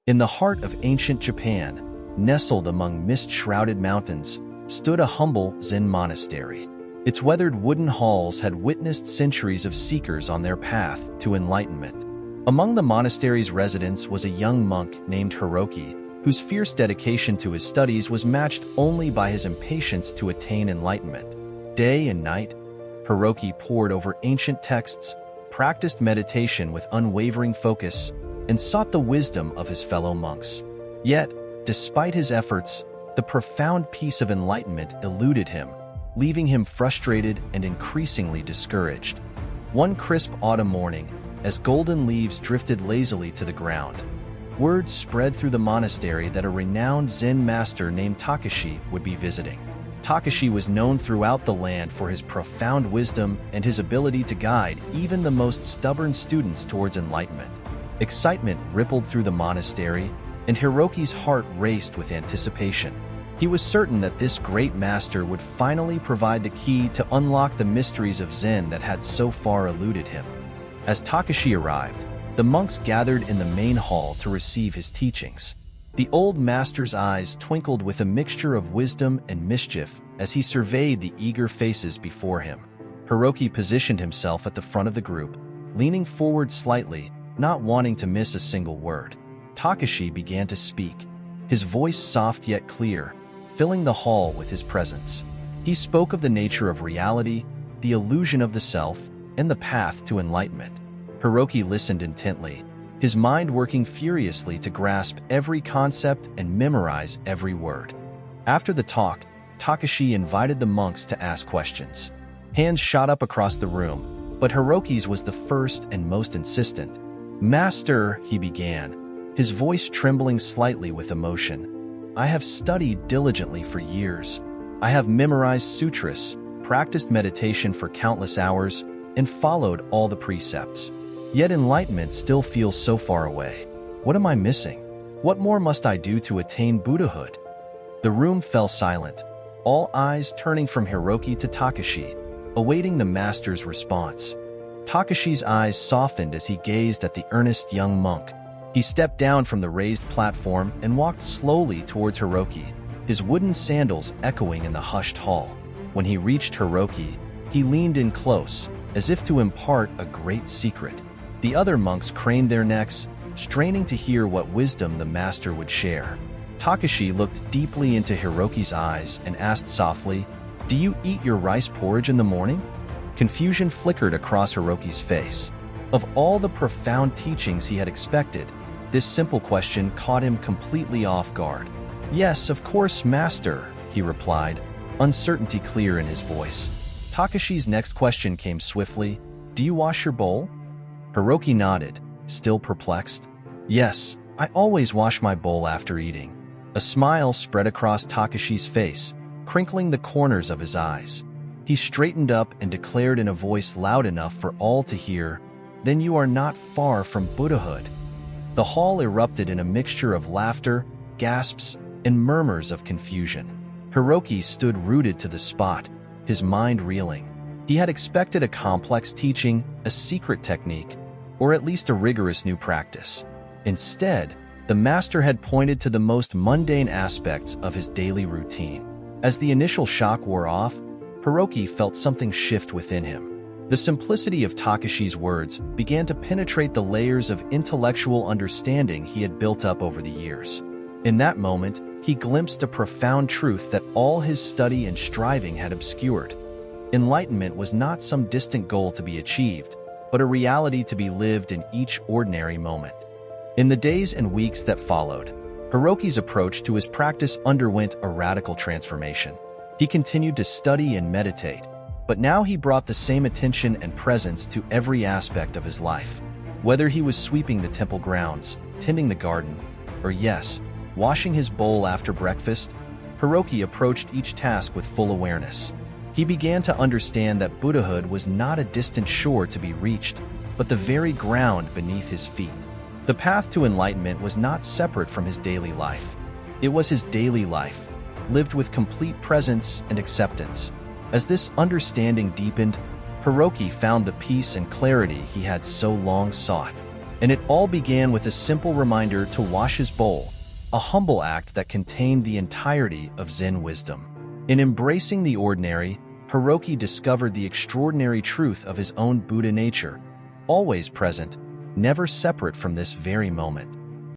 In the heart of ancient Japan, nestled among mist-shrouded mountains, stood a humble Zen monastery. Its weathered wooden halls had witnessed centuries of seekers on their path to enlightenment. Among the monastery's residents was a young monk named Hiroki, whose fierce dedication to his studies was matched only by his impatience to attain enlightenment. Day and night, Hiroki pored over ancient texts, practiced meditation with unwavering focus, and sought the wisdom of his fellow monks. Yet, despite his efforts, the profound peace of enlightenment eluded him, leaving him frustrated and increasingly discouraged. One crisp autumn morning, as golden leaves drifted lazily to the ground, word spread through the monastery that a renowned Zen master named Takashi would be visiting. Takashi was known throughout the land for his profound wisdom and his ability to guide even the most stubborn students towards enlightenment. Excitement rippled through the monastery, and Hiroki's heart raced with anticipation. He was certain that this great master would finally provide the key to unlock the mysteries of Zen that had so far eluded him. As Takashi arrived, the monks gathered in the main hall to receive his teachings. The old master's eyes twinkled with a mixture of wisdom and mischief as he surveyed the eager faces before him. Hiroki positioned himself at the front of the group, leaning forward slightly, not wanting to miss a single word. Takashi began to speak, his voice soft yet clear, filling the hall with his presence. He spoke of the nature of reality, the illusion of the self, and the path to enlightenment. Hiroki listened intently, his mind working furiously to grasp every concept and memorize every word. After the talk, Takashi invited the monks to ask questions. Hands shot up across the room, but Hiroki's was the first and most insistent. "Master," he began, his voice trembling slightly with emotion, "I have studied diligently for years. I have memorized sutras, practiced meditation for countless hours, and followed all the precepts. Yet enlightenment still feels so far away. What am I missing? What more must I do to attain Buddhahood?" The room fell silent, all eyes turning from Hiroki to Takashi, awaiting the master's response. Takashi's eyes softened as he gazed at the earnest young monk. He stepped down from the raised platform and walked slowly towards Hiroki, his wooden sandals echoing in the hushed hall. When he reached Hiroki, he leaned in close, as if to impart a great secret. The other monks craned their necks, straining to hear what wisdom the master would share. Takashi looked deeply into Hiroki's eyes and asked softly, "Do you eat your rice porridge in the morning?" Confusion flickered across Hiroki's face. Of all the profound teachings he had expected, this simple question caught him completely off guard. "Yes, of course, master," he replied, uncertainty clear in his voice. Takashi's next question came swiftly, "Do you wash your bowl?" Hiroki nodded, still perplexed. "Yes, I always wash my bowl after eating." A smile spread across Takashi's face, crinkling the corners of his eyes. He straightened up and declared in a voice loud enough for all to hear, "Then you are not far from Buddhahood." The hall erupted in a mixture of laughter, gasps, and murmurs of confusion. Hiroki stood rooted to the spot, his mind reeling. He had expected a complex teaching, a secret technique, or at least a rigorous new practice. Instead, the master had pointed to the most mundane aspects of his daily routine. As the initial shock wore off, Hiroki felt something shift within him. The simplicity of Takashi's words began to penetrate the layers of intellectual understanding he had built up over the years. In that moment, he glimpsed a profound truth that all his study and striving had obscured. Enlightenment was not some distant goal to be achieved, but a reality to be lived in each ordinary moment. In the days and weeks that followed, Hiroki's approach to his practice underwent a radical transformation. He continued to study and meditate, but now he brought the same attention and presence to every aspect of his life. Whether he was sweeping the temple grounds, tending the garden, or yes, washing his bowl after breakfast, Hiroki approached each task with full awareness. He began to understand that Buddhahood was not a distant shore to be reached, but the very ground beneath his feet. The path to enlightenment was not separate from his daily life. It was his daily life, lived with complete presence and acceptance. As this understanding deepened, Hiroki found the peace and clarity he had so long sought. And it all began with a simple reminder to wash his bowl, a humble act that contained the entirety of Zen wisdom. In embracing the ordinary, Hiroki discovered the extraordinary truth of his own Buddha nature, always present, never separate from this very moment.